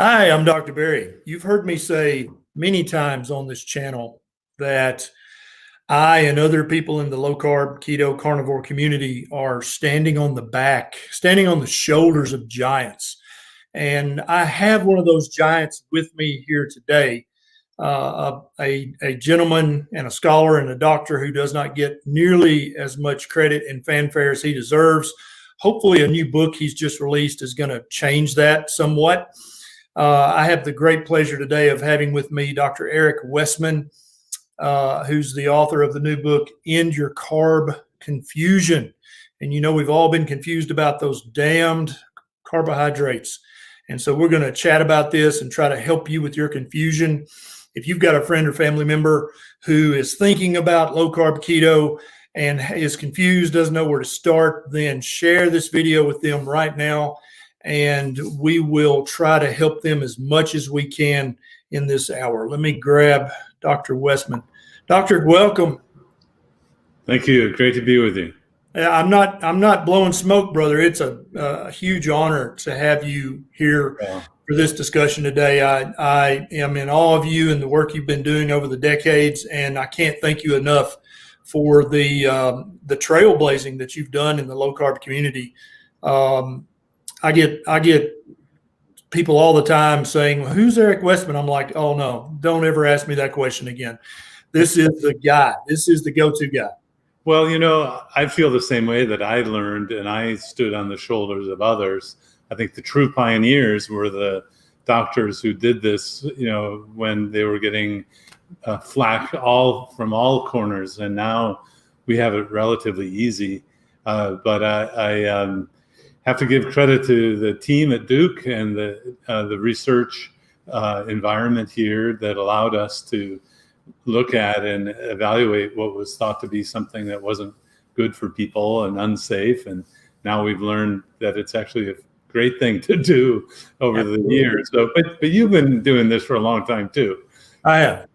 Hi, I'm Dr. Berry. You've heard me say many times on this channel that I and other people in the low carb, keto, carnivore community are standing on the shoulders of giants. And I have one of those giants with me here today, a gentleman and a scholar and a doctor who does not get nearly as much credit and fanfare as he deserves. Hopefully, a new book he's just released is going to change that somewhat. I have the great pleasure today of having with me Dr. Eric Westman, who's the author of the new book, Your Carb Confusion. And you know, we've all been confused about those damned carbohydrates. And so we're going to chat about this and try to help you with your confusion. If you've got a friend or family member who is thinking about low carb keto and is confused, doesn't know where to start, then share this video with them right now. And we will try to help them as much as we can in this hour. Let me grab Dr. Westman. Doctor, welcome. Thank you. Great to be with you. I'm not blowing smoke, brother. It's a huge honor to have you here for this discussion today. I am in awe of you and the work you've been doing over the decades, and I can't thank you enough for the trailblazing that you've done in the low carb community. I get people all the time saying, well, who's Eric Westman? I'm like, oh no, don't ever ask me that question again. This is the guy. This is the go-to guy. Well, you know, I feel the same way that I learned and I stood on the shoulders of others. I think the true pioneers were the doctors who did this, you know, when they were getting flack from all corners. And now we have it relatively easy. But I have to give credit to the team at Duke and the research environment here that allowed us to look at and evaluate what was thought to be something that wasn't good for people and unsafe. And now we've learned that it's actually a great thing to do over the years. So, but you've been doing this for a long time too. I have,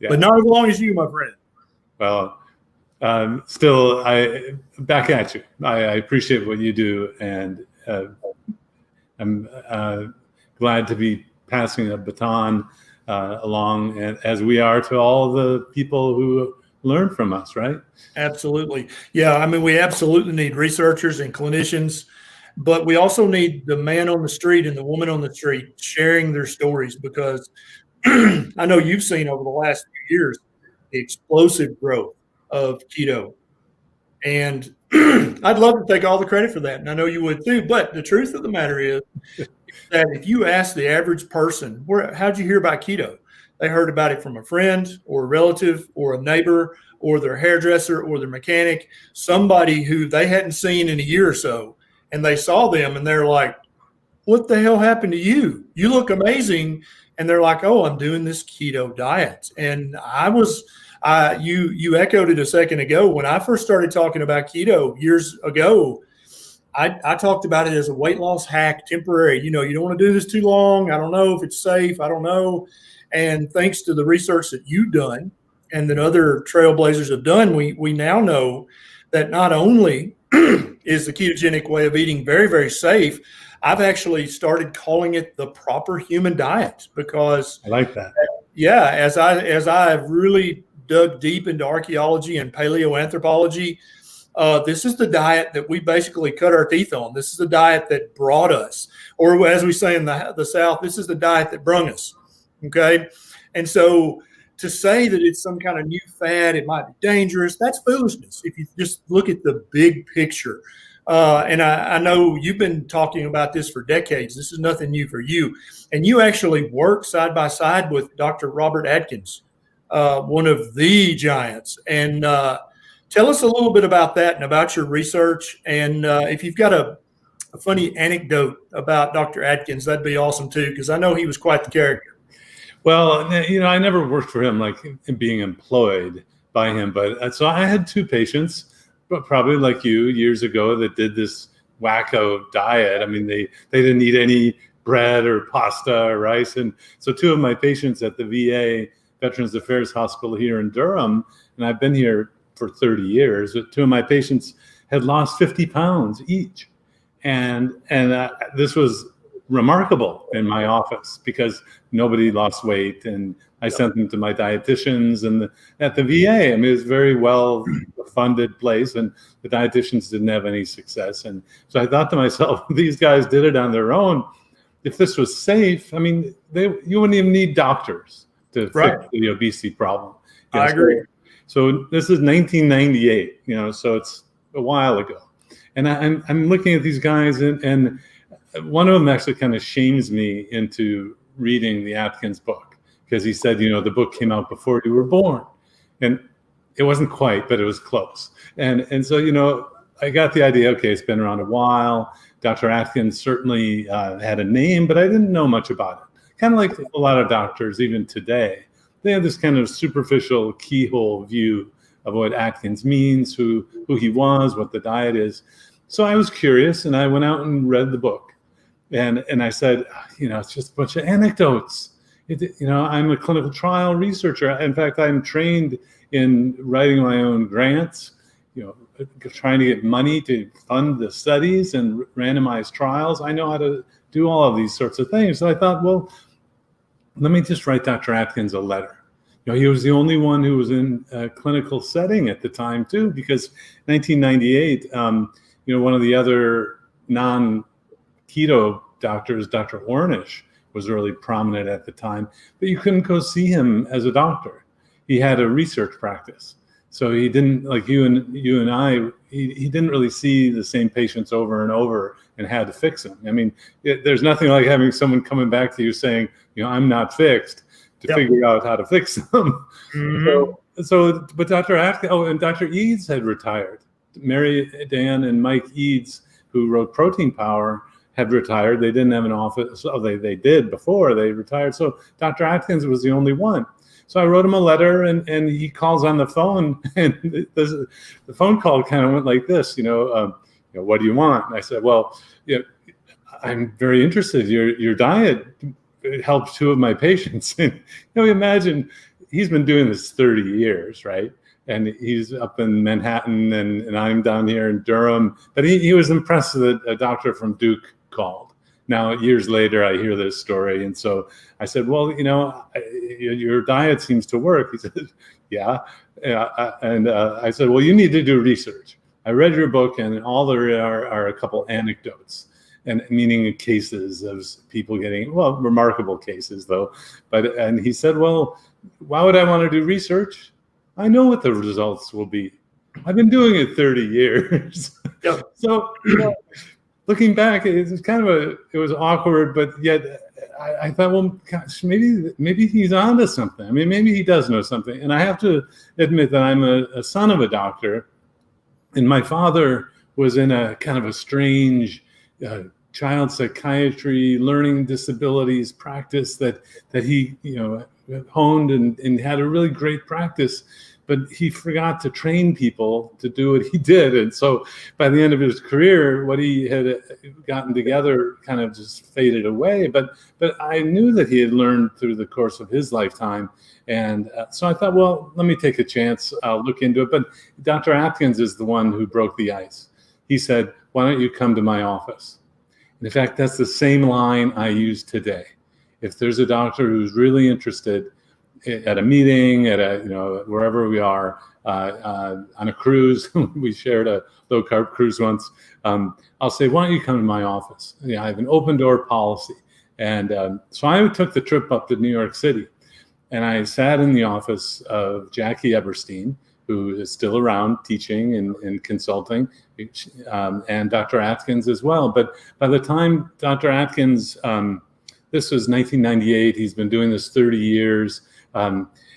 but not as long as you, my friend. Well, still, I back at you. I appreciate what you do, and I'm glad to be passing a baton along, as we are to all the people who learn from us, right? Absolutely. Yeah, I mean, we absolutely need researchers and clinicians, but we also need the man on the street and the woman on the street sharing their stories, because I know you've seen over the last few years the explosive growth of keto. And I'd love to take all the credit for that, and I know you would too. But the truth of the matter is that if you ask the average person, how'd you hear about keto? They heard about it from a friend or a relative or a neighbor or their hairdresser or their mechanic, somebody who they hadn't seen in a year or so. And they saw them and they're like, what the hell happened to you? You look amazing. And they're like, oh, I'm doing this keto diet. And you echoed it a second ago. When I first started talking about keto years ago, I talked about it as a weight loss hack, temporary. You know, you don't want to do this too long. I don't know if it's safe. I don't know. And thanks to the research that you've done and that other trailblazers have done, we now know that not only is the ketogenic way of eating very, very safe, I've actually started calling it the proper human diet, because I like that. Yeah, as I've really dug deep into archaeology and paleoanthropology, this is the diet that we basically cut our teeth on. This is the diet that brought us, or as we say in the South, this is the diet that brung us. Okay. And so to say that it's some kind of new fad, it might be dangerous, that's foolishness if you just look at the big picture. And I know you've been talking about this for decades. This is nothing new for you. And you actually work side by side with Dr. Robert Atkins, one of the giants. And tell us a little bit about that and about your research. And if you've got a funny anecdote about Dr. Atkins, that'd be awesome too, because I know he was quite the character. Well, you know, I never worked for him, like being employed by him. But so I had two patients, but probably like you, years ago, that did this wacko diet. I mean, they didn't eat any bread or pasta or rice. And so two of my patients at the VA, Veterans Affairs Hospital here in Durham, and I've been here for 30 years, two of my patients had lost 50 pounds each. And this was remarkable in my office because nobody lost weight, and I sent them to my dietitians and at the VA. I mean, it's a very well funded place, and the dietitians didn't have any success. And so I thought to myself, these guys did it on their own. If this was safe, I mean, you wouldn't even need doctors to fix the obesity problem. I agree. So this is 1998, so it's a while ago. And I'm looking at these guys, and one of them actually kind of shames me into reading the Atkins book, because he said, the book came out before you were born. And it wasn't quite, but it was close. And so, I got the idea, okay, it's been around a while. Dr. Atkins certainly had a name, but I didn't know much about it. Kind of like a lot of doctors, even today, they have this kind of superficial keyhole view of what Atkins means, who he was, what the diet is. So I was curious, and I went out and read the book. And I said, it's just a bunch of anecdotes. I'm a clinical trial researcher. In fact, I'm trained in writing my own grants, trying to get money to fund the studies and randomized trials. I know how to do all of these sorts of things. So I thought, well, let me just write Dr. Atkins a letter. He was the only one who was in a clinical setting at the time too, because 1998, one of the other non-keto doctors, Dr. Ornish, was really prominent at the time, but you couldn't go see him as a doctor. He had a research practice. So he didn't, like you and I, he didn't really see the same patients over and over and had to fix them. I mean, there's nothing like having someone coming back to you saying, I'm not fixed, to figure out how to fix them. Mm-hmm. But Dr. Atkins, and Dr. Eads had retired. Mary Dan and Mike Eads, who wrote Protein Power, had retired. They didn't have an office. Oh, they did before they retired. So Dr. Atkins was the only one. So I wrote him a letter, and he calls on the phone, and the phone call kind of went like this, what do you want? And I said, well, I'm very interested. Your diet helped two of my patients. And imagine he's been doing this 30 years, right? And he's up in Manhattan, and I'm down here in Durham. But he was impressed that a doctor from Duke called. Now, years later, I hear this story. And so I said, well, your diet seems to work. He said, yeah. And I said, well, you need to do research. I read your book, and all there are a couple anecdotes, and meaning cases of people getting, remarkable cases, though. And he said, well, why would I want to do research? I know what the results will be. I've been doing it 30 years. Yep. So, looking back, it was awkward, but yet I thought, well, gosh, maybe he's onto something. I mean, maybe he does know something. And I have to admit that I'm a son of a doctor, and my father was in a kind of a strange child psychiatry, learning disabilities practice that he honed and had a really great practice. But he forgot to train people to do what he did. And so by the end of his career, what he had gotten together kind of just faded away. But I knew that he had learned through the course of his lifetime. And so I thought, well, let me take a chance. I'll look into it. But Dr. Atkins is the one who broke the ice. He said, why don't you come to my office? And in fact, that's the same line I use today. If there's a doctor who's really interested, at a meeting, wherever we are, on a cruise, we shared a low carb cruise once. I'll say, why don't you come to my office? I have an open door policy. And so I took the trip up to New York City, and I sat in the office of Jackie Eberstein, who is still around teaching and consulting, and Dr. Atkins as well. But by the time Dr. Atkins, this was 1998, he's been doing this 30 years.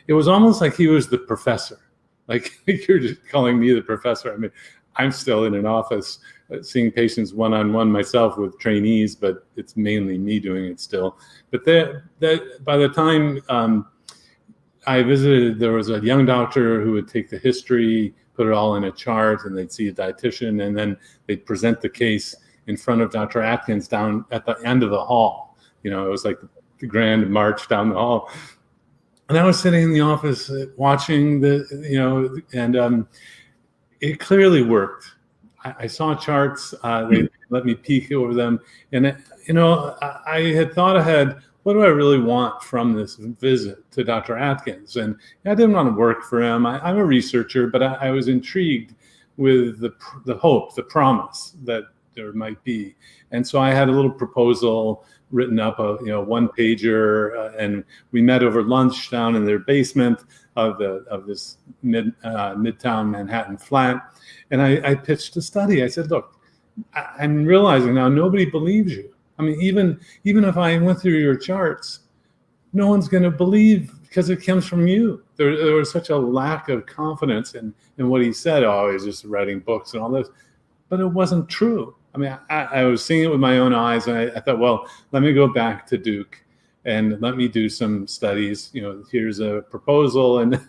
It was almost like he was the professor. Like you're just calling me the professor. I mean, I'm still in an office seeing patients one-on-one myself with trainees, but it's mainly me doing it still. But by the time I visited, there was a young doctor who would take the history, put it all in a chart, and they'd see a dietitian, and then they'd present the case in front of Dr. Atkins down at the end of the hall. It was like the grand march down the hall. And I was sitting in the office watching and it clearly worked. I saw charts. They let me peek over them, and I had thought ahead. What do I really want from this visit to Dr. Atkins? And I didn't want to work for him. I'm a researcher, but I was intrigued with the hope, the promise that there might be. And so I had a little proposal written up, a one pager, and we met over lunch down in their basement of this midtown Manhattan flat. And I pitched a study. I said, look, I'm realizing now nobody believes you. I mean, even if I went through your charts, no one's going to believe because it comes from you. There was such a lack of confidence in what he said. Oh, he's just writing books and all this. But it wasn't true. I mean, I was seeing it with my own eyes, and I thought, well, let me go back to Duke and let me do some studies. Here's a proposal. And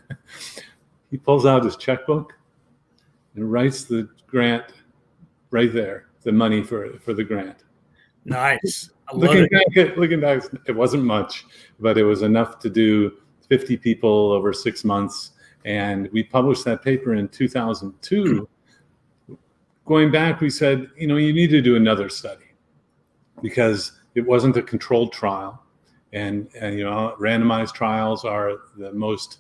he pulls out his checkbook and writes the grant right there, the money for the grant. Nice. Looking back, it wasn't much, but it was enough to do 50 people over 6 months. And we published that paper in 2002. Going back, we said, you need to do another study because it wasn't a controlled trial. And randomized trials are the most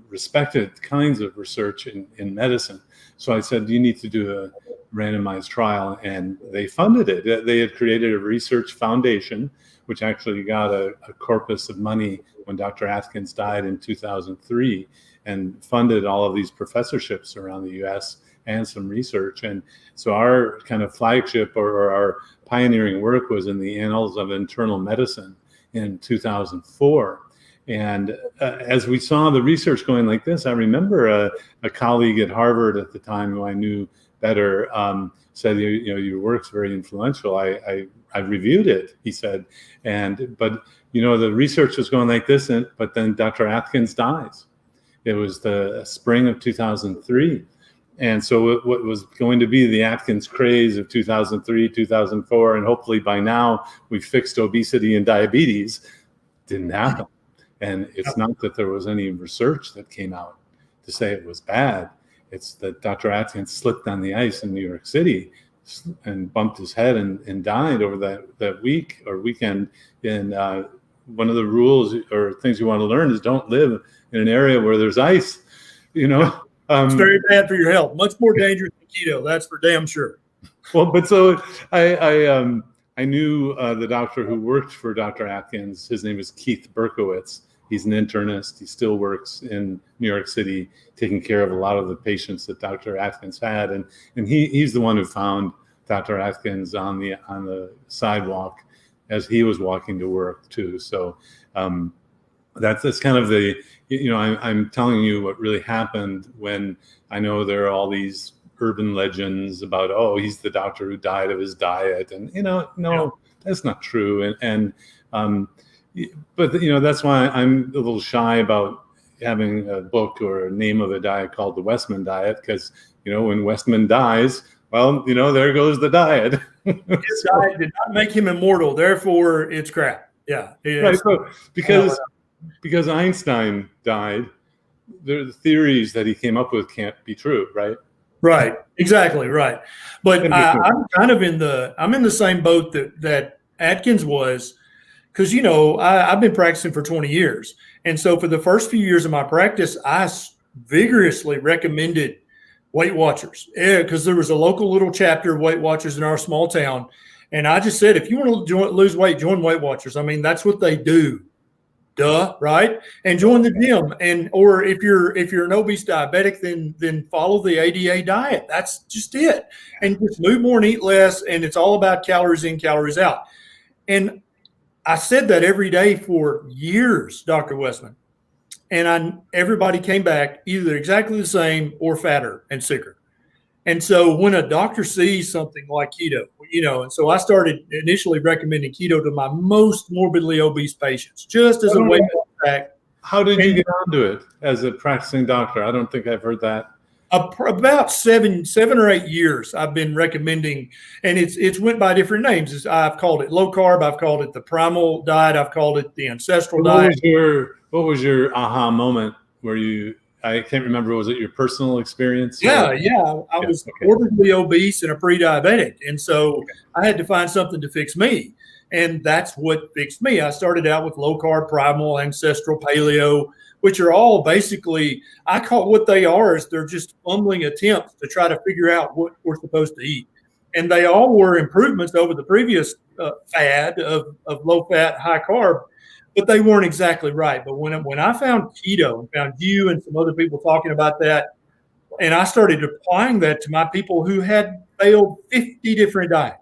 respected kinds of research in medicine. So I said, you need to do a randomized trial, and they funded it. They had created a research foundation, which actually got a corpus of money when Dr. Atkins died in 2003, and funded all of these professorships around the U.S. and some research. And so our kind of flagship or our pioneering work was in the Annals of Internal Medicine in 2004. And as we saw the research going like this, I remember a colleague at Harvard at the time who I knew better said, your work's very influential. I reviewed it, he said. But the research was going like this, but then Dr. Atkins dies. It was the spring of 2003. And so what was going to be the Atkins craze of 2003, 2004, and hopefully by now we fixed obesity and diabetes, didn't happen. And it's not that there was any research that came out to say it was bad. It's that Dr. Atkins slipped on the ice in New York City and bumped his head and died over that week or weekend. And one of the rules or things you want to learn is don't live in an area where there's ice, It's very bad for your health. Much more dangerous than keto. That's for damn sure. Well, but so I knew the doctor who worked for Dr. Atkins. His name is Keith Berkowitz. He's an internist. He still works in New York City, taking care of a lot of the patients that Dr. Atkins had. And he's the one who found Dr. Atkins on the sidewalk as he was walking to work too. So that's kind of the, I'm telling you what really happened when I know there are all these urban legends about, oh, he's the doctor who died of his diet. And, no, that's not true. But that's why I'm a little shy about having a book or a name of a diet called the Westman diet, because, when Westman dies, well, there goes the diet. His diet did not make him immortal. Therefore, it's crap. Yeah. Right. So because Einstein died, the theories that he came up with can't be true, right? Right. Exactly. Right. But I'm kind of in the same boat that Atkins was, because, I've been practicing for 20 years. And so for the first few years of my practice, I vigorously recommended Weight Watchers, because there was a local little chapter of Weight Watchers in our small town. And I just said, if you want to lose weight, join Weight Watchers. I mean, that's what they do. Duh, right? And join the gym. Or if you're an obese diabetic, then follow the ADA diet. That's just it. And just move more and eat less. And it's all about calories in, calories out. And I said that every day for years, Dr. Westman. And everybody came back either exactly the same or fatter and sicker. And so when a doctor sees something like keto, and so I started initially recommending keto to my most morbidly obese patients, just as a way to back. How did you get onto it as a practicing doctor? I don't think I've heard that. About 7 or 8 years I've been recommending, and it's went by different names. I've called it low carb. I've called it the primal diet. I've called it the ancestral diet. What was your aha moment where you I can't remember, was it your personal experience? Yeah. I was morbidly obese and a pre-diabetic. And so I had to find something to fix me. And that's what fixed me. I started out with low carb, primal, ancestral, paleo, which are all basically, I call what they are is they're just fumbling attempts to try to figure out what we're supposed to eat. And they all were improvements over the previous fad of low fat, high carb, but they weren't exactly right. But when I found keto and found you and some other people talking about that, and I started applying that to my people who had failed 50 different diets.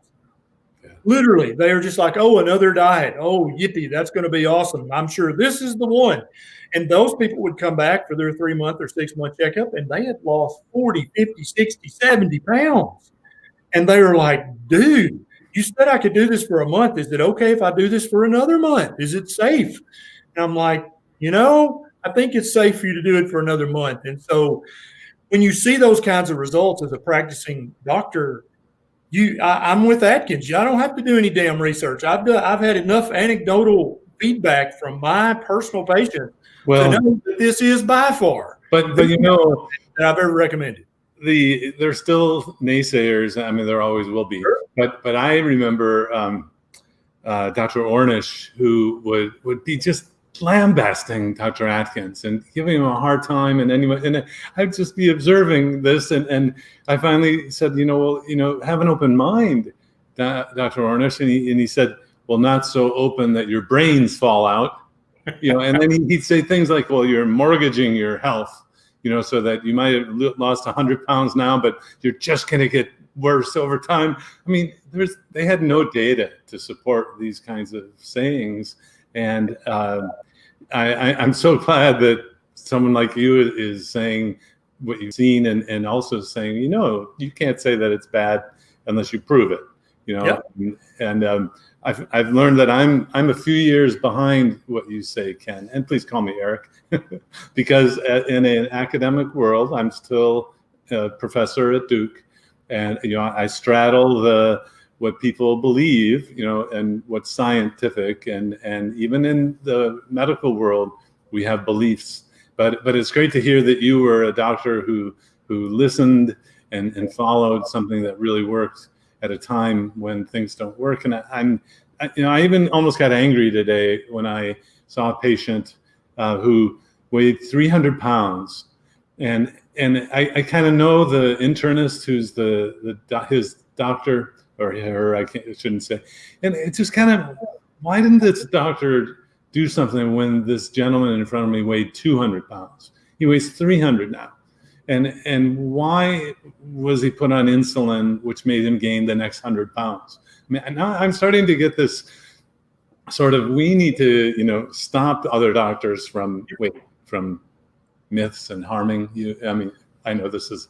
Literally, they are just like, oh, another diet. Oh, yippee, that's going to be awesome. I'm sure this is the one. And those people would come back for their 3-month or 6-month checkup, and they had lost 40, 50, 60, 70 pounds. And they were like, dude, you said I could do this for a month. Is it okay if I do this for another month? Is it safe? And I'm like, I think it's safe for you to do it for another month. And so when you see those kinds of results as a practicing doctor, I'm with Atkins. I don't have to do any damn research. I've had enough anecdotal feedback from my personal patients to know that this is by far but that I've ever recommended. There's still naysayers. I mean, there always will be. Sure. But I remember Dr. Ornish, who would be just lambasting Dr. Atkins and giving him a hard time. And I'd just be observing this. And I finally said, have an open mind, Dr. Ornish. And he said, well, not so open that your brains fall out. And then he'd say things like, well, you're mortgaging your health, so that you might have lost 100 pounds now, but you're just going to get worse over time. I mean, they had no data to support these kinds of sayings. And I'm so glad that someone like you is saying what you've seen and also saying, you can't say that it's bad unless you prove it, Yep. And I've learned that I'm a few years behind what you say, Ken, and please call me Eric, because in an academic world, I'm still a professor at Duke, and I straddle what people believe, and what's scientific, and even in the medical world, we have beliefs. But it's great to hear that you were a doctor who listened and followed something that really worked at a time when things don't work. And I even almost got angry today when I saw a patient who weighed 300 pounds, and I kind of know the internist who's his doctor, or her, I shouldn't say. And it just kind of, why didn't this doctor do something when this gentleman in front of me weighed 200 pounds? He weighs 300 now. And why was he put on insulin, which made him gain the next 100 pounds? I mean, now I'm starting to get this sort of, we need to, stop other doctors from myths and harming you. I mean, I know this is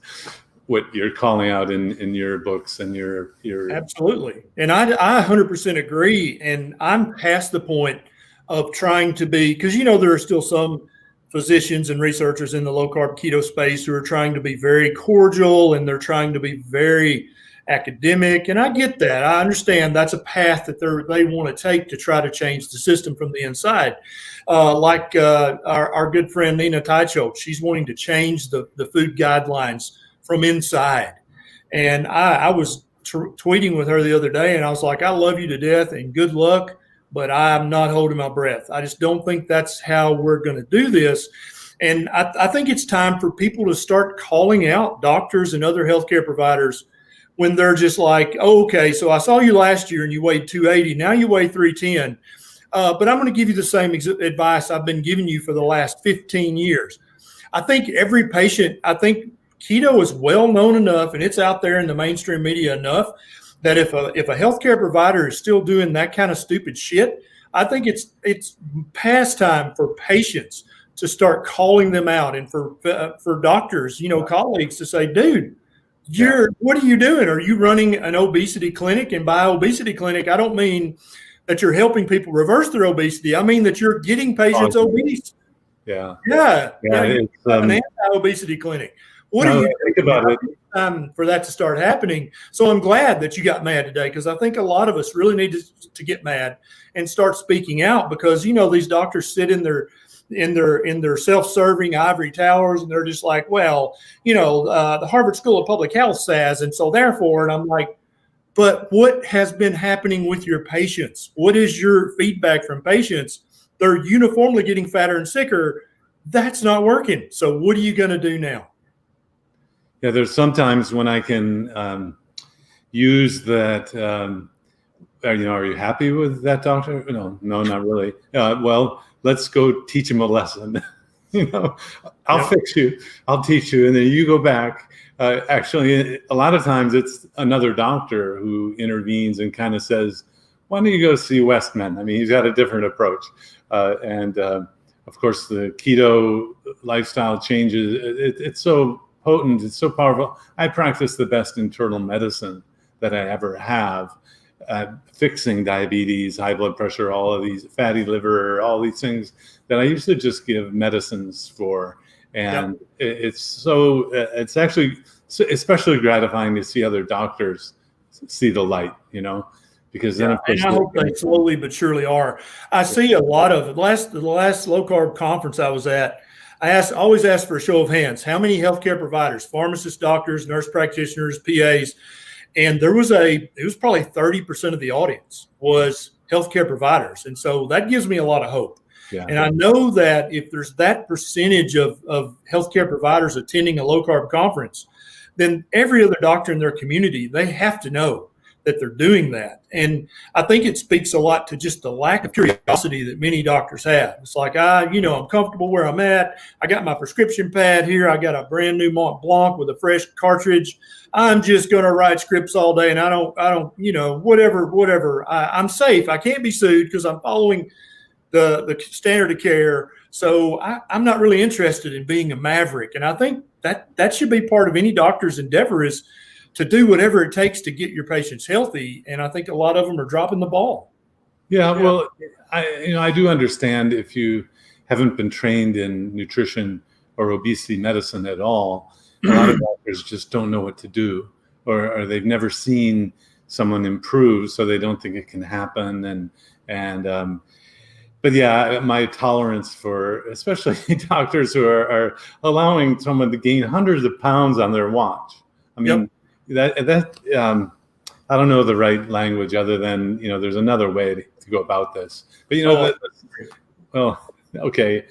what you're calling out in your books and your Absolutely. And I 100% agree. And I'm past the point of trying to be, because, there are still some physicians and researchers in the low carb keto space who are trying to be very cordial and they're trying to be very academic. And I get that. I understand that's a path that they want to take to try to change the system from the inside. Like our good friend Nina Teicholz, she's wanting to change the food guidelines from inside. And I was tweeting with her the other day, and I was like, I love you to death and good luck, but I'm not holding my breath. I just don't think that's how we're going to do this. And I think it's time for people to start calling out doctors and other healthcare providers when they're just like, oh, okay, so I saw you last year and you weighed 280. Now you weigh 310. But I'm going to give you the same advice I've been giving you for the last 15 years. I think every patient, keto is well known enough and it's out there in the mainstream media enough that if a healthcare provider is still doing that kind of stupid shit, I think it's past time for patients to start calling them out, and for doctors, colleagues to say, dude, what are you doing? Are you running an obesity clinic? And by obesity clinic, I don't mean that you're helping people reverse their obesity. I mean that you're getting patients obese. Yeah. It's an anti-obesity clinic. What do you think about it? Time for that to start happening. So I'm glad that you got mad today, because I think a lot of us really need to get mad and start speaking out, because these doctors sit in their in their self-serving ivory towers, and they're just like, well, the Harvard School of Public Health says, and so therefore, and I'm like, but what has been happening with your patients? What is your feedback from patients? They're uniformly getting fatter and sicker. That's not working. So what are you going to do now? Yeah, there's sometimes when I can use that. Are you happy with that doctor? No, not really. Well, let's go teach him a lesson. I'll fix you. I'll teach you, and then you go back. Actually, a lot of times it's another doctor who intervenes and kind of says, "Why don't you go see Westman?" I mean, he's got a different approach, and of course, the keto lifestyle changes. It's so potent. It's so powerful. I practice the best internal medicine that I ever have. Fixing diabetes, high blood pressure, all of these, fatty liver, all these things that I used to just give medicines for. And it's actually especially gratifying to see other doctors see the light, because then of course, and I hope they slowly but surely are. I see a lot of the last low carb conference I was at. I always ask for a show of hands. How many healthcare providers, pharmacists, doctors, nurse practitioners, PAs? And it was probably 30% of the audience was healthcare providers. And so that gives me a lot of hope. Yeah. And I know that if there's that percentage of healthcare providers attending a low carb conference, then every other doctor in their community, they have to know that they're doing that. And I think it speaks a lot to just the lack of curiosity that many doctors have. It's like, I'm comfortable where I'm at. I got my prescription pad here. I got a brand new Mont Blanc with a fresh cartridge. I'm just going to write scripts all day, and I don't, whatever. I'm safe. I can't be sued because I'm following the standard of care. So I'm not really interested in being a maverick. And I think that should be part of any doctor's endeavor, is to do whatever it takes to get your patients healthy. And I think a lot of them are dropping the ball. Yeah. Well, I do understand if you haven't been trained in nutrition or obesity medicine at all, a lot of doctors just don't know what to do, or they've never seen someone improve, so they don't think it can happen. But yeah, my tolerance for especially doctors who are allowing someone to gain hundreds of pounds on their watch. I mean, that I don't know the right language other than, there's another way to go about this. But okay,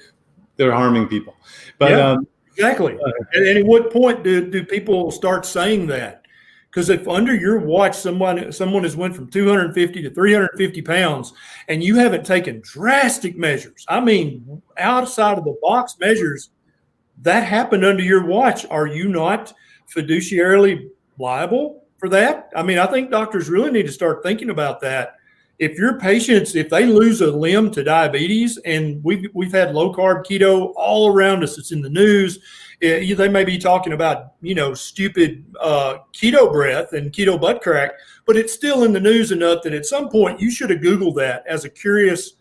they're harming people. But exactly. And at what point do people start saying that? Because if under your watch someone has went from 250 to 350 pounds and you haven't taken drastic measures, I mean, outside of the box measures, that happened under your watch, are you not fiduciarily liable for that? I mean, I think doctors really need to start thinking about that. If your patients, if they lose a limb to diabetes, and we've had low carb keto all around us, it's in the news. They may be talking about, stupid keto breath and keto butt crack, but it's still in the news enough that at some point you should have Googled that as a curious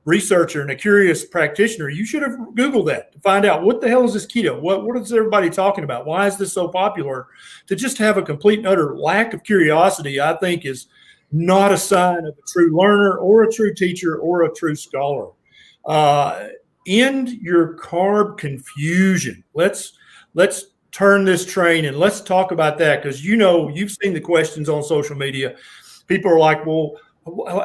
researcher and a curious practitioner. You should have Googled that to find out what the hell is this keto? What is everybody talking about? Why is this so popular? To just have a complete and utter lack of curiosity, I think, is not a sign of a true learner or a true teacher or a true scholar. End your carb confusion. Let's turn this train and let's talk about that, because you've seen the questions on social media. People are like, well,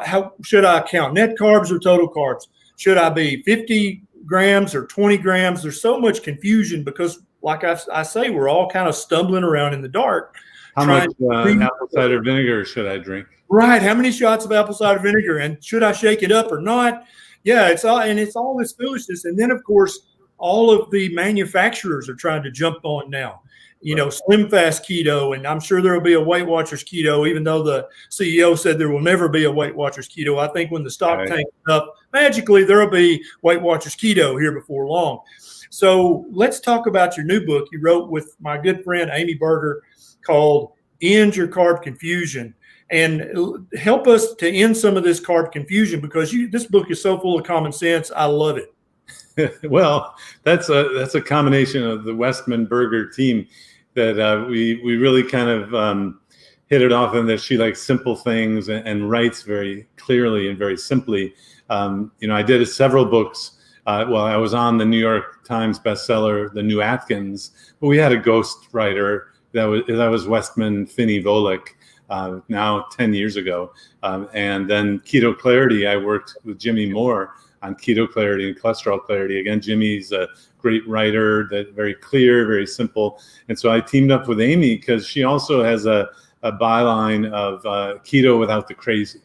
how should I count net carbs or total carbs? Should I be 50 grams or 20 grams? There's so much confusion because, like I say, we're all kind of stumbling around in the dark. How much apple cider vinegar should I drink? Right. How many shots of apple cider vinegar, and should I shake it up or not? Yeah, it's all this foolishness. And then, of course, all of the manufacturers are trying to jump on now. Slim Fast Keto, and I'm sure there will be a Weight Watchers Keto, even though the CEO said there will never be a Weight Watchers Keto. I think when the stock tanks up, magically there will be Weight Watchers Keto here before long. So let's talk about your new book you wrote with my good friend Amy Berger called End Your Carb Confusion. And help us to end some of this carb confusion, because this book is so full of common sense. I love it. Well, that's a combination of the Westman Berger team that we really kind of hit it off, and that she likes simple things and writes very clearly and very simply. I did several books Well, I was on the New York Times bestseller, The New Atkins, but we had a ghost writer that was Westman Finney Volek, now 10 years ago. And then Keto Clarity, I worked with Jimmy Moore on Keto Clarity and Cholesterol Clarity. Again, Jimmy's a great writer, that very clear, very simple. And so I teamed up with Amy because she also has a byline of keto without the crazy.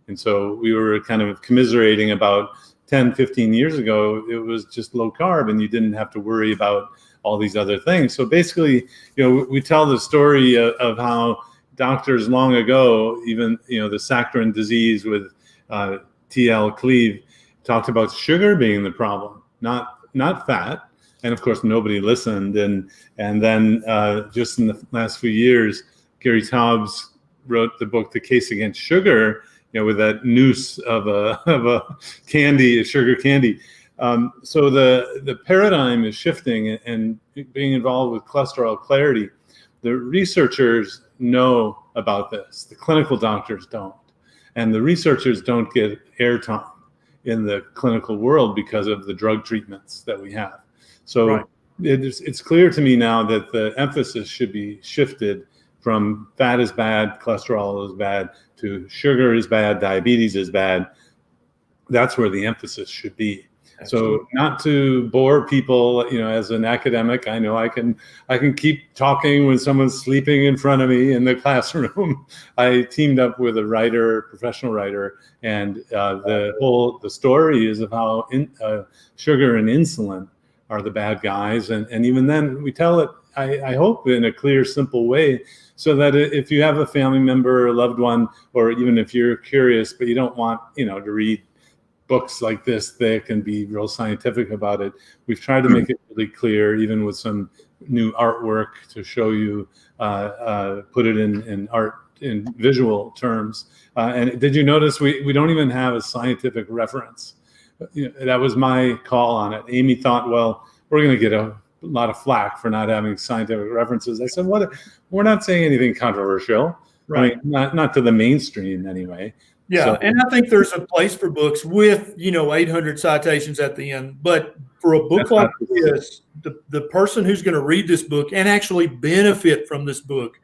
And so we were kind of commiserating about 10, 15 years ago, it was just low carb and you didn't have to worry about all these other things. So basically, we tell the story of how doctors long ago, even, the saccharine disease with T.L. Cleve, talked about sugar being the problem, not fat. And of course, nobody listened. And then just in the last few years, Gary Taubes wrote the book, The Case Against Sugar, with that noose of a candy, a sugar candy. So the paradigm is shifting, and being involved with Cholesterol Clarity, the researchers know about this. The clinical doctors don't. And the researchers don't get airtime in the clinical world because of the drug treatments that we have. So right. It's clear to me now that the emphasis should be shifted from fat is bad, cholesterol is bad, to sugar is bad, diabetes is bad. That's where the emphasis should be. Absolutely. So not to bore people, as an academic, I know I can keep talking when someone's sleeping in front of me in the classroom. I teamed up with a writer, professional writer, and the story is of how sugar and insulin are the bad guys. And even then we tell it, I hope, in a clear, simple way, so that if you have a family member or a loved one, or even if you're curious, but you don't want, to read books like this thick and be real scientific about it, we've tried to make it really clear, even with some new artwork to show you, put it in art, in visual terms. And did you notice we don't even have a scientific reference? That was my call on it. Amy thought, well, we're going to get a lot of flack for not having scientific references. I said, what? We're not saying anything controversial, right? I mean, not to the mainstream anyway. Yeah, so, and I think there's a place for books with 800 citations at the end. But for a book like this, the person who's going to read this book and actually benefit from this book,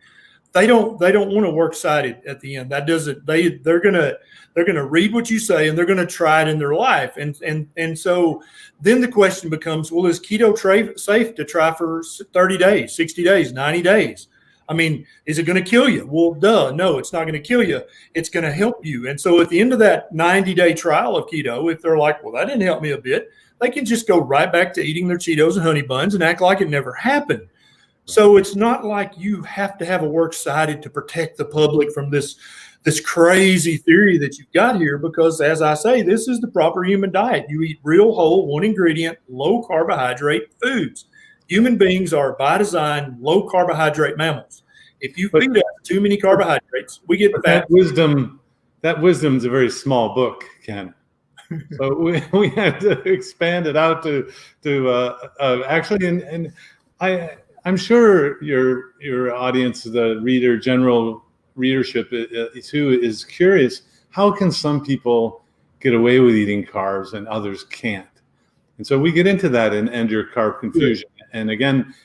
they don't want to works cited at the end. That doesn't. They're gonna read what you say and they're gonna try it in their life. And so then the question becomes, well, is keto safe to try for 30 days, 60 days, 90 days? I mean, is it going to kill you? Well, duh, no, it's not going to kill you. It's going to help you. And so at the end of that 90-day trial of keto, if they're like, well, that didn't help me a bit, they can just go right back to eating their Cheetos and honey buns and act like it never happened. So it's not like you have to have a works cited to protect the public from this crazy theory that you've got here, because as I say, this is the proper human diet. You eat real, whole, one ingredient, low carbohydrate foods. Human beings are by design low carbohydrate mammals. If you feed us too many carbohydrates, we get fat. That wisdom's a very small book, Ken. So we had to expand it out to actually, and I'm sure your audience, the general readership too, is curious. How can some people get away with eating carbs and others can't? And so we get into that in End Your Carb Confusion. And again,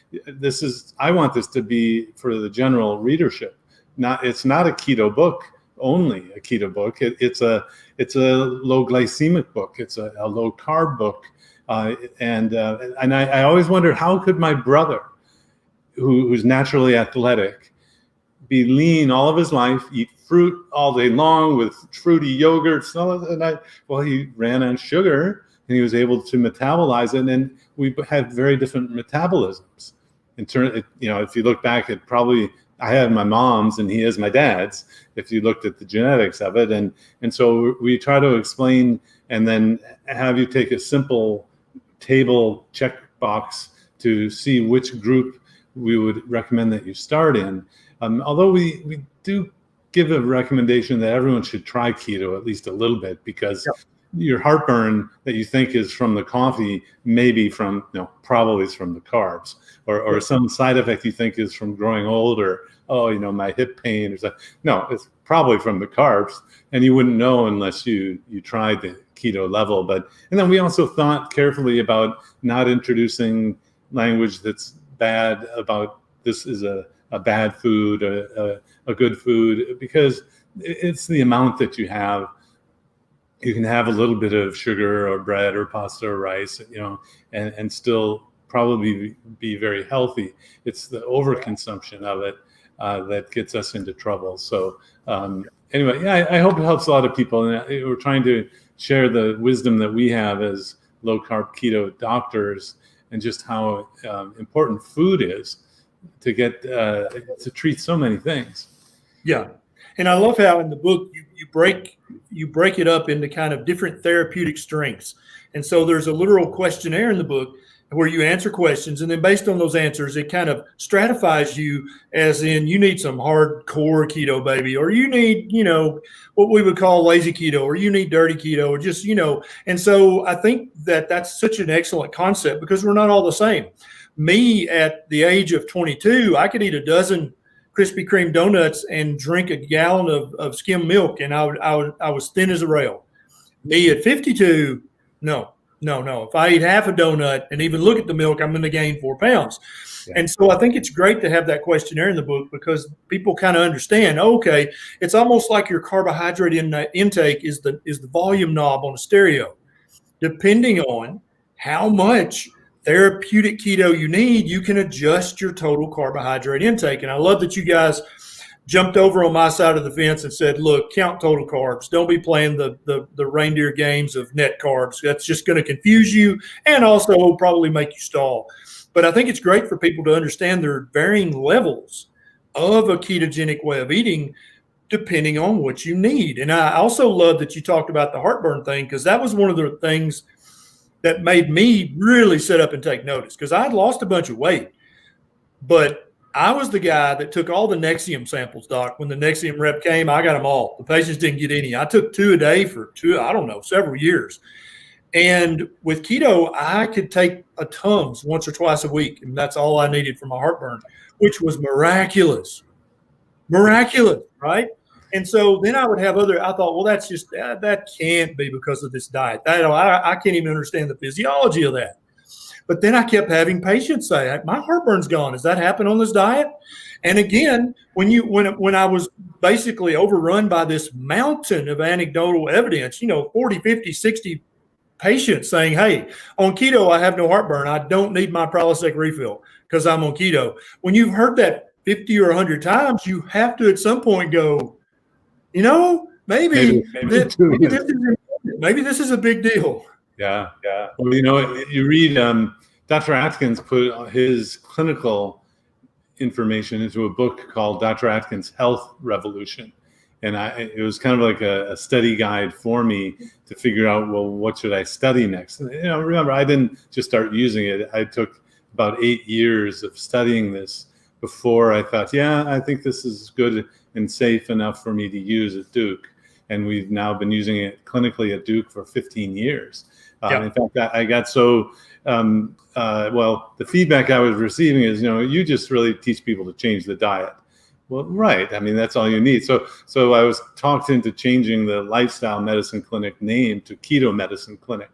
I want this to be for the general readership. It's not a keto book, only a keto book. It's a low glycemic book. It's a low carb book. And I always wondered, how could my brother, who's naturally athletic, be lean all of his life, eat fruit all day long with fruity yogurts, and he ran on sugar. And he was able to metabolize it, and we had very different metabolisms. If you look back at I had my mom's and he has my dad's, if you looked at the genetics of it. And so we try to explain and then have you take a simple table checkbox to see which group we would recommend that you start in. Although we do give a recommendation that everyone should try keto at least a little bit, because your heartburn that you think is from the coffee may be from, probably is from the carbs, or some side effect you think is from growing older. Oh, my hip pain or something. No, it's probably from the carbs, and you wouldn't know unless you tried the keto level. And then we also thought carefully about not introducing language that's bad about this is a bad food, a good food, because it's the amount that you have. You can have a little bit of sugar or bread or pasta or rice, and still probably be very healthy. It's the overconsumption of it that gets us into trouble. So anyway, yeah, I hope it helps a lot of people. And we're trying to share the wisdom that we have as low carb keto doctors, and just how important food is to get to treat so many things. Yeah. And I love how in the book you break it up into kind of different therapeutic strengths. And so there's a literal questionnaire in the book where you answer questions, and then based on those answers, it kind of stratifies you, as in you need some hardcore keto, baby, or you need, what we would call lazy keto, or you need dirty keto, or just, And so I think that that's such an excellent concept, because we're not all the same. Me at the age of 22, I could eat a dozen Krispy Kreme donuts and drink a gallon of skim milk, and I was thin as a rail. Me at 52, no. If I eat half a donut and even look at the milk, I'm going to gain 4 pounds. Yeah. And so I think it's great to have that questionnaire in the book, because people kind of understand, okay, it's almost like your carbohydrate intake is the volume knob on a stereo. Depending on how much therapeutic keto you need, you can adjust your total carbohydrate intake. And I love that you guys jumped over on my side of the fence and said, look, count total carbs. Don't be playing the reindeer games of net carbs. That's just going to confuse you, and also will probably make you stall. But I think it's great for people to understand there are varying levels of a ketogenic way of eating depending on what you need. And I also love that you talked about the heartburn thing, because that was one of the things that made me really sit up and take notice, because I had lost a bunch of weight, but I was the guy that took all the Nexium samples, Doc. When the Nexium rep came, I got them all. The patients didn't get any. I took 2 a day for several years. And with keto, I could take a Tums once or twice a week, and that's all I needed for my heartburn, which was miraculous, right? And so then I would have I thought, well, that's just, that can't be because of this diet. I can't even understand the physiology of that. But then I kept having patients say, my heartburn's gone. Does that happen on this diet? And again, when I was basically overrun by this mountain of anecdotal evidence, 40, 50, 60 patients saying, hey, on keto, I have no heartburn. I don't need my Prilosec refill because I'm on keto. When you've heard that 50 or 100 times, you have to at some point go, maybe this is a big deal. Yeah. Well, you read Dr. Atkins put his clinical information into a book called Dr. Atkins' Health Revolution. And it was kind of like a study guide for me to figure out, well, what should I study next? And, remember, I didn't just start using it. I took about 8 years of studying this before I thought, I think this is good and safe enough for me to use at Duke. And we've now been using it clinically at Duke for 15 years. In fact, I got so, the feedback I was receiving is, you just really teach people to change the diet. Well, right. I mean, that's all you need. So I was talked into changing the Lifestyle Medicine Clinic name to Keto Medicine Clinic.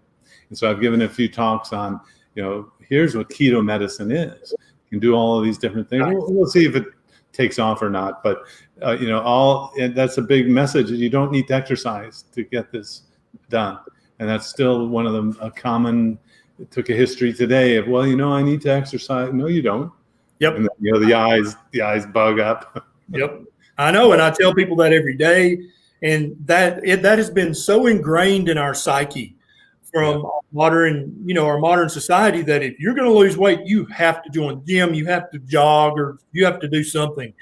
And so I've given a few talks on, here's what keto medicine is. You can do all of these different things. We'll see if it takes off or not. But, and that's a big message. You don't need to exercise to get this done. And that's still one of them, common, it took a history today of, I need to exercise. No, you don't. Yep. And then, the eyes bug up. Yep. I know. And I tell people that every day. And that has been so ingrained in our psyche from our modern society, that if you're going to lose weight, you have to join the gym, you have to jog, or you have to do something.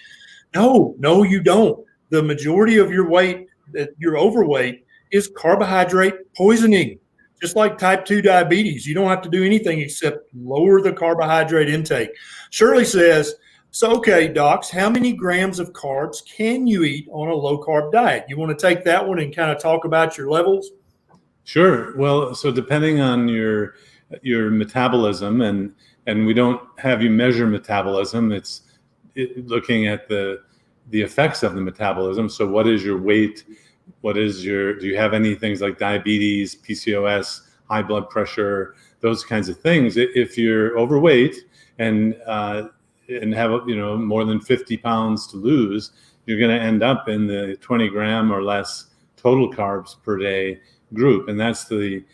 No, you don't. The majority of your weight, that you're overweight, is carbohydrate poisoning. Just like type 2 diabetes, you don't have to do anything except lower the carbohydrate intake. Shirley says, so, okay, docs, how many grams of carbs can you eat on a low-carb diet? You want to take that one and kind of talk about your levels? Sure. Well, so depending on your metabolism, and we don't have you measure metabolism. It's looking at the effects of the metabolism. So what is your weight? Do you have any things like diabetes, PCOS, high blood pressure, those kinds of things? If you're overweight and have more than 50 pounds to lose, you're going to end up in the 20 gram or less total carbs per day group. And that's the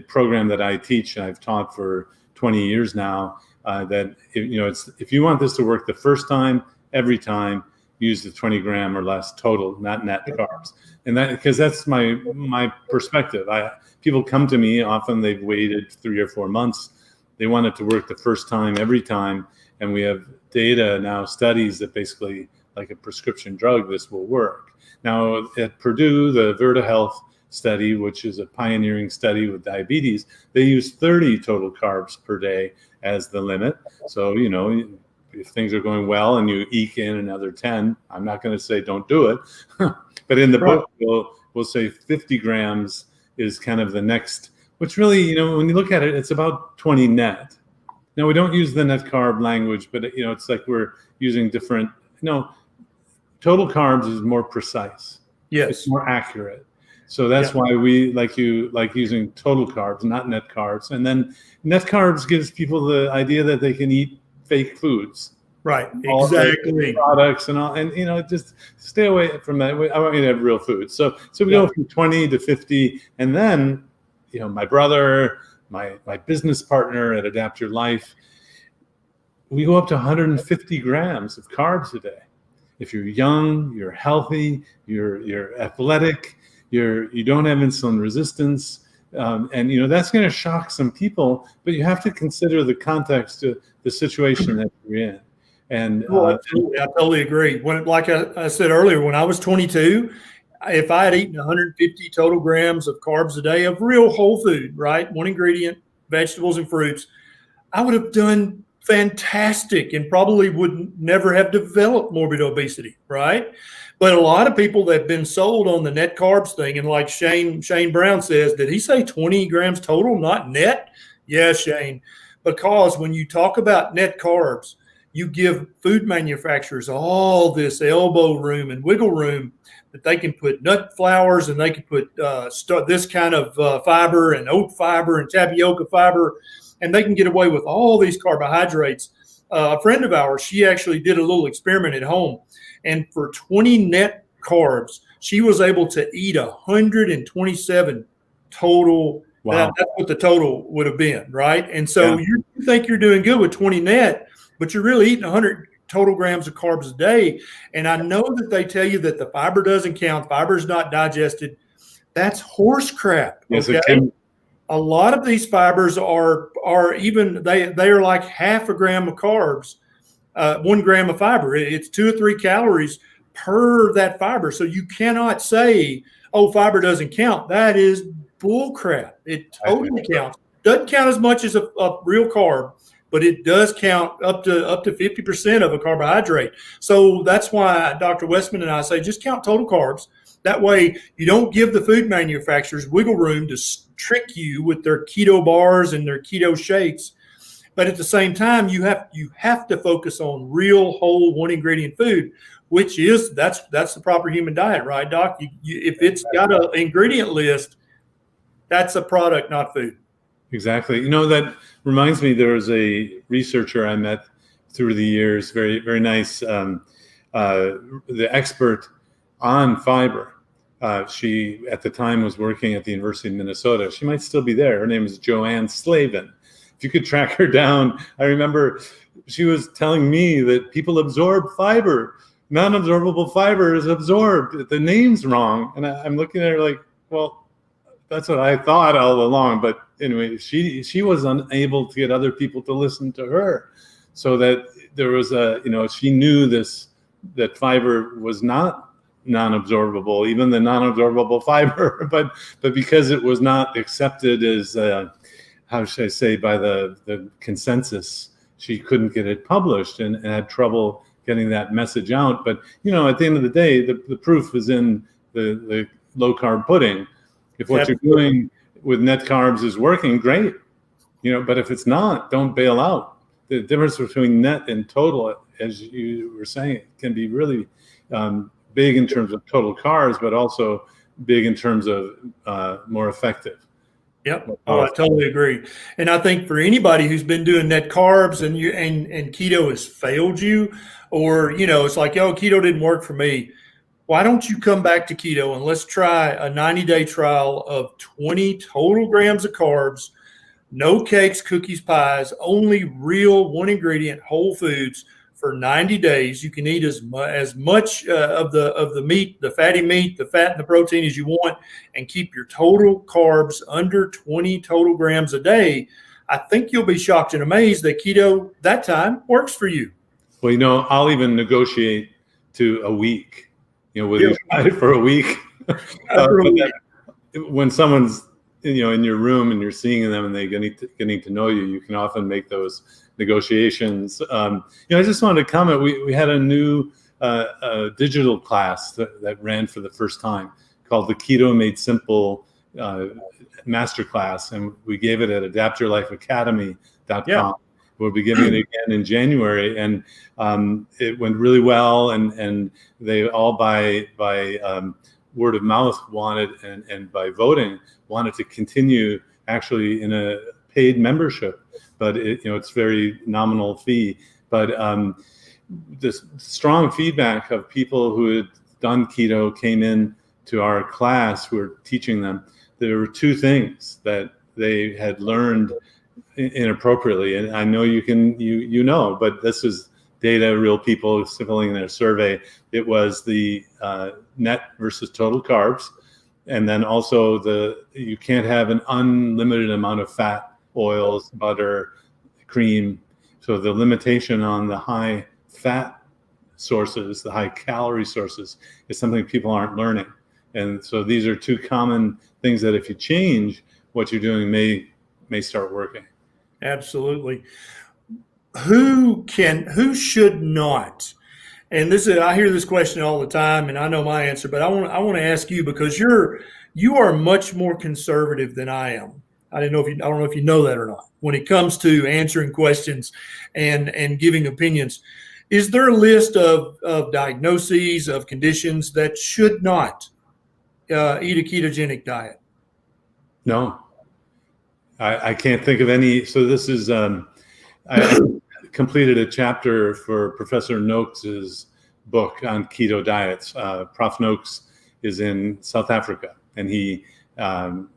program that I teach. I've taught for 20 years now. That if you want this to work the first time, every time, use the 20 gram or less total, not net carbs. And that, because that's my perspective. People come to me, often they've waited 3 or 4 months. They want it to work the first time, every time. And we have data now, studies that basically, like a prescription drug, this will work. Now at Purdue, the Verta Health study, which is a pioneering study with diabetes, they use 30 total carbs per day as the limit. So, if things are going well and you eke in another 10, I'm not going to say don't do it. But in the book, we'll say 50 grams is kind of the next, which really, when you look at it, it's about 20 net. Now, we don't use the net carb language, but, it's like we're using different, total carbs is more precise. Yes. It's more accurate. So that's why we like using total carbs, not net carbs. And then net carbs gives people the idea that they can eat fake foods. Right. Exactly. Products and all, and just stay away from that. I want you to have real food. So we go from 20 to 50, and then, my brother, my business partner at Adapt Your Life, we go up to 150 grams of carbs a day. If you're young, you're healthy, you're athletic, you don't have insulin resistance, and that's going to shock some people. But you have to consider the context of the situation that you're in. And I totally agree. Like I said earlier, when I was 22, if I had eaten 150 total grams of carbs a day of real whole food, right, one ingredient, vegetables and fruits, I would have done fantastic and probably would never have developed morbid obesity, right? But a lot of people that have been sold on the net carbs thing, and like Shane Brown says, did he say 20 grams total, not net? Yeah, Shane, because when you talk about net carbs, you give food manufacturers all this elbow room and wiggle room that they can put nut flours and they can put this kind of fiber and oat fiber and tapioca fiber, and they can get away with all these carbohydrates. A friend of ours, she actually did a little experiment at home, and for 20 net carbs, she was able to eat 127 total. Wow. That's what the total would have been, right? And so you think you're doing good with 20 net, but you're really eating 100 total grams of carbs a day. And I know that they tell you that the fiber doesn't count, fiber is not digested. That's horse crap. Yes, okay? it can. A lot of these fibers are even they are like half a gram of carbs, 1 gram of fiber. It's 2 or 3 calories per that fiber. So you cannot say, oh, fiber doesn't count. That is bull crap. It totally counts. Doesn't count as much as a real carb, but it does count up to 50% of a carbohydrate. So that's why Dr. Westman and I say just count total carbs. That way you don't give the food manufacturers wiggle room to trick you with their keto bars and their keto shakes. But at the same time, you have to focus on real whole one ingredient food, which is that's the proper human diet, right, Doc? If it's got an ingredient list, that's a product, not food. Exactly. That reminds me, there was a researcher I met through the years, very, very nice, the expert on fiber. She, at the time, was working at the University of Minnesota. She might still be there. Her name is Joanne Slavin. If you could track her down, I remember she was telling me that people absorb fiber. Non-absorbable fiber is absorbed. The name's wrong. And I'm looking at her like, well, that's what I thought all along. But anyway, she was unable to get other people to listen to her. So that there was she knew that fiber was not non-absorbable, even the non-absorbable fiber, but because it was not accepted as, how should I say, by the consensus, she couldn't get it published and had trouble getting that message out. But, at the end of the day, the proof is in the low-carb pudding. If what you're doing with net carbs is working, great. But if it's not, don't bail out. The difference between net and total, as you were saying, can be really big in terms of total carbs, but also big in terms of more effective. Yep. Oh, I totally agree. And I think for anybody who's been doing net carbs and keto has failed you, or, it's like, oh, keto didn't work for me. Why don't you come back to keto and let's try a 90-day trial of 20 total grams of carbs, no cakes, cookies, pies, only real one ingredient whole foods for 90 days. You can eat as much of the meat, the fatty meat, the fat and the protein as you want, and keep your total carbs under 20 total grams a day. I think you'll be shocked and amazed that keto that time works for you. Well, I'll even negotiate to a week. Whether you try it for a week, when someone's in your room and you're seeing them and they're getting to know you, you can often make those negotiations. I just wanted to comment. We had a new digital class that ran for the first time called the Keto Made Simple Masterclass, and we gave it at adaptyourlifeacademy.com. Yeah. We'll be giving it again in January, and it went really well. And they all by word of mouth wanted and by voting wanted to continue actually in a paid membership, but it's very nominal fee. But this strong feedback of people who had done keto came in to our class. We were teaching them. There were two things that they had learned inappropriately, and I know but this is data, real people filling in their survey. It was the net versus total carbs, and then also you can't have an unlimited amount of fat, oils, butter, cream. So the limitation on the high fat sources, the high calorie sources, is something people aren't learning. And so these are two common things that if you change what you're doing may start working. Absolutely. Who should not? And I hear this question all the time, and I know my answer, but I want to ask you, because you are much more conservative than I am. I don't know if you know that or not. When it comes to answering questions and giving opinions, is there a list of diagnoses, of conditions that should not eat a ketogenic diet? No. I can't think of any. So this is, I completed a chapter for Professor Noakes's book on keto diets. Prof. Noakes is in South Africa, and he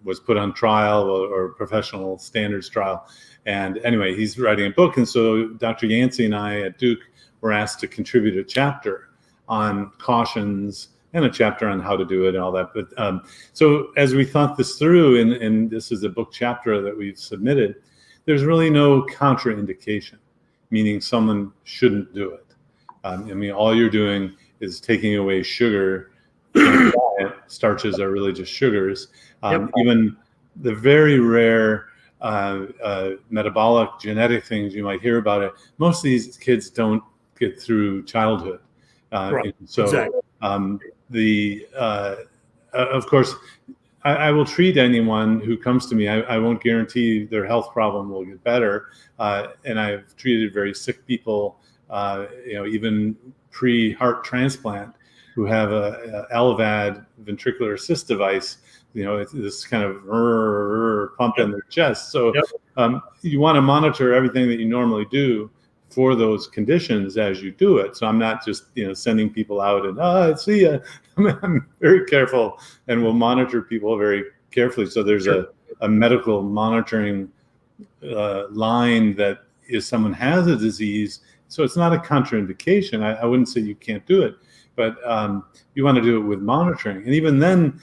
was put on trial or professional standards trial. And anyway, he's writing a book. And so Dr. Yancey and I at Duke were asked to contribute a chapter on cautions and a chapter on how to do it and all that. But so as we thought this through, and this is a book chapter that we've submitted, there's really no contraindication, meaning someone shouldn't do it. All you're doing is taking away sugar. Starches are really just sugars. Even the very rare metabolic genetic things you might hear about it, most of these kids don't get through childhood. Right. So exactly. Of course, I will treat anyone who comes to me. I won't guarantee their health problem will get better. And I've treated very sick people, even pre-heart transplant, who have a LVAD ventricular assist device. It's this kind of pump in their chest. So you want to monitor everything that you normally do for those conditions as you do it. So I'm not just sending people out and see ya. I'm very careful and will monitor people very carefully. So there's a medical monitoring line that if someone has a disease, so it's not a contraindication. I wouldn't say you can't do it, but you want to do it with monitoring. And even then,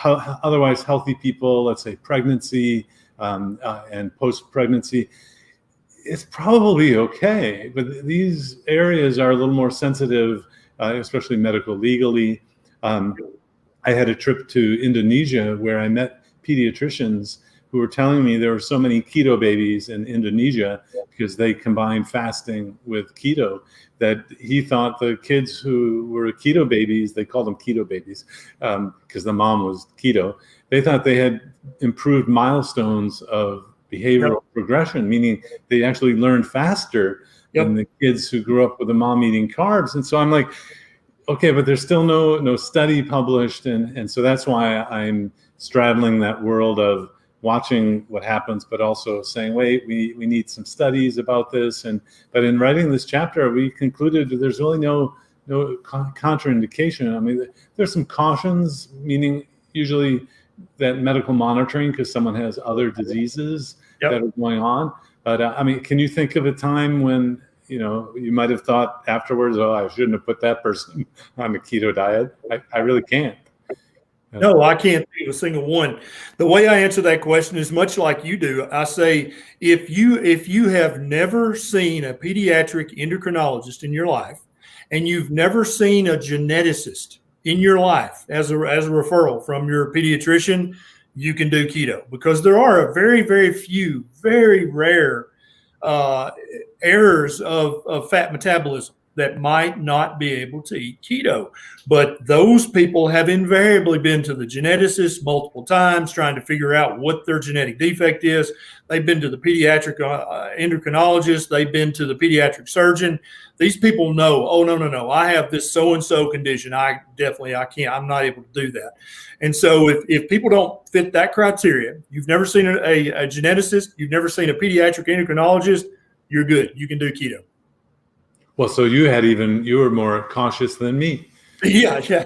otherwise healthy people, let's say pregnancy and post-pregnancy, it's probably okay, but these areas are a little more sensitive, especially medical legally. I had a trip to Indonesia where I met pediatricians who were telling me there were so many keto babies in Indonesia because they combined fasting with keto, that he thought the kids who were keto babies, they called them keto babies because the mom was keto, they thought they had improved milestones of behavioral progression, meaning they actually learned faster than the kids who grew up with a mom eating carbs. And so I'm like, okay, but there's still no study published. And so that's why I'm straddling that world of watching what happens, but also saying, wait, we need some studies about this. But in writing this chapter, we concluded that there's really no contraindication. I mean, there's some cautions, meaning usually that medical monitoring because someone has other diseases that are going on. But I mean, can you think of a time when, you might have thought afterwards, oh, I shouldn't have put that person on the keto diet? I really can't. No, I can't think of a single one. The way I answer that question is much like you do. I say, if you have never seen a pediatric endocrinologist in your life, and you've never seen a geneticist in your life as a referral from your pediatrician, you can do keto, because there are a very, very few, very rare errors of fat metabolism that might not be able to eat keto. But those people have invariably been to the geneticist multiple times trying to figure out what their genetic defect is. They've been to the pediatric endocrinologist. They've been to the pediatric surgeon. These people know, oh, no, I have this so-and-so condition. I can't, I'm not able to do that. And so if people don't fit that criteria, you've never seen a geneticist, you've never seen a pediatric endocrinologist, you're good. You can do keto. Well, so you were more cautious than me. Yeah.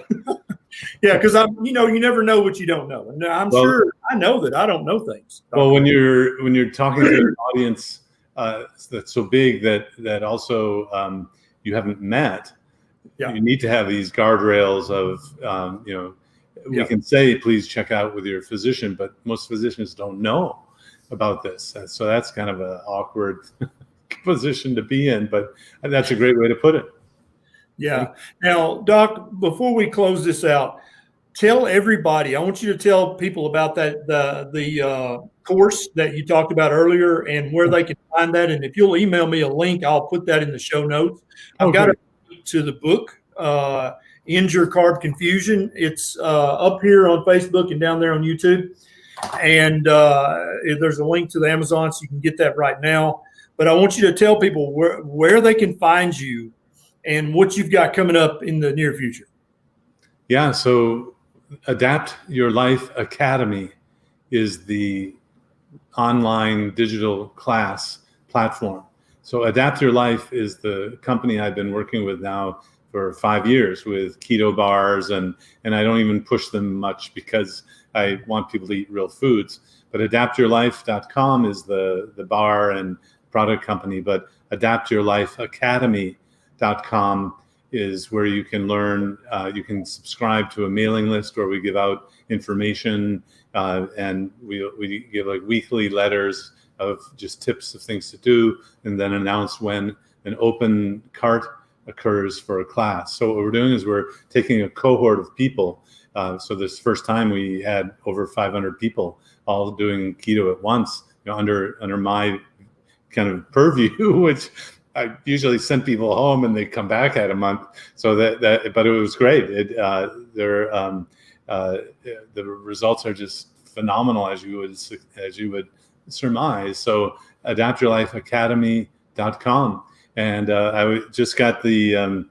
Because you never know what you don't know, and I'm sure I know that I don't know things. Well, when you're talking to an audience that's so big that also you haven't met, you need to have these guardrails of we can say, please check out with your physician, but most physicians don't know about this, so that's kind of an awkward position to be in, but that's a great way to put it. Yeah. Now, Doc, before we close this out, tell everybody, I want you to tell people about the course that you talked about earlier and where they can find that. And if you'll email me a link, I'll put that in the show notes. I've got a link to the book, End Your Carb Confusion. It's up here on Facebook and down there on YouTube. And there's a link to the Amazon, so you can get that right now. But I want you to tell people where they can find you and what you've got coming up in the near future. Yeah, so Adapt Your Life Academy is the online digital class platform. So Adapt Your Life is the company I've been working with now for 5 years with keto bars, and I don't even push them much because I want people to eat real foods. But adaptyourlife.com is the bar and product company, but adaptyourlifeacademy.com is where you can learn. You can subscribe to a mailing list where we give out information, and we give like weekly letters of just tips of things to do, and then announce when an open cart occurs for a class. So what we're doing is we're taking a cohort of people. So this first time we had over 500 people all doing keto at once, under my kind of purview, which I usually send people home and they come back at a month. So but it was great. The results are just phenomenal, as you would surmise. So adaptyourlifeacademy.com, and I just got the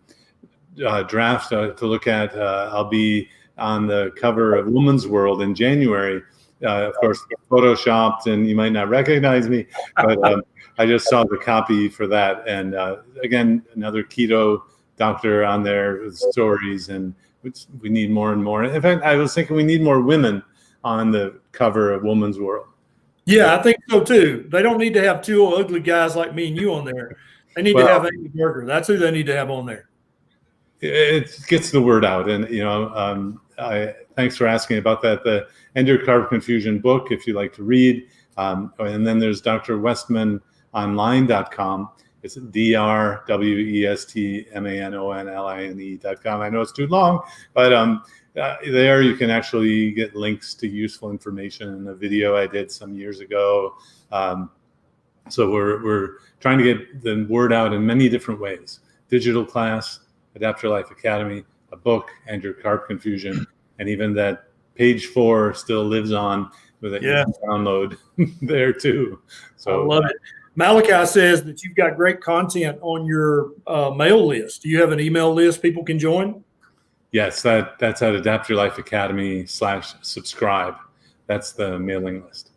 draft to look at. I'll be on the cover of Woman's World in January. Of course, photoshopped, and you might not recognize me, but I just saw the copy for that. And again, another keto doctor on there with stories, and we need more and more. In fact, I was thinking we need more women on the cover of Woman's World. Yeah, I think so too. They don't need to have two ugly guys like me and you on there. They need to have Amy Berger. That's who they need to have on there. It gets the word out, and thanks for asking about that. The End Your Carb Confusion book, if you like to read, and then there's drwestmanonline.com. It's drwestmanonline.com. I know it's too long, but there you can actually get links to useful information in a video I did some years ago. So we're trying to get the word out in many different ways. Digital class, Adapt Your Life Academy, a book, and Your Carb Confusion, and even that page 4 still lives on with it. You can download there too. So I love it. Malachi says that you've got great content on your mail list. Do you have an email list people can join? Yes, that's at Adapt Your Life Academy/subscribe. That's the mailing list.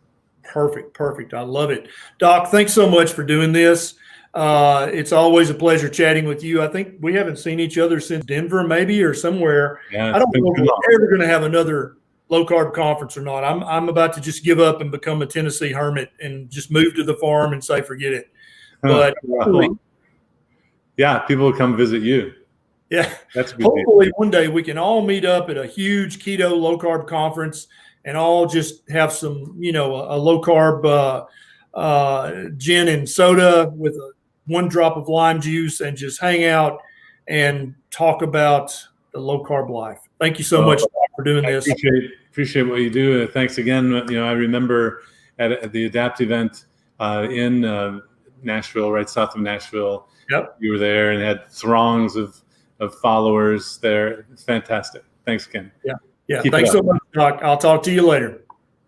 Perfect. I love it. Doc, thanks so much for doing this. It's always a pleasure chatting with you. I think we haven't seen each other since Denver, maybe, or somewhere. Yeah, I don't know if we're ever going to have another low carb conference or not. I'm about to just give up and become a Tennessee hermit and just move to the farm and say, forget it. But yeah, people will come visit you. Yeah. That's good. Hopefully one day we can all meet up at a huge keto low carb conference and all just have some, a low carb gin and soda with one drop of lime juice and just hang out and talk about the low carb life. Thank you so much for doing this. Appreciate what you do. Thanks again. I remember at the Adapt event in Nashville, right south of Nashville. Yep. You were there and had throngs of followers there. It's fantastic. Thanks again. Yeah. Thanks so much, Doc. I'll talk to you later.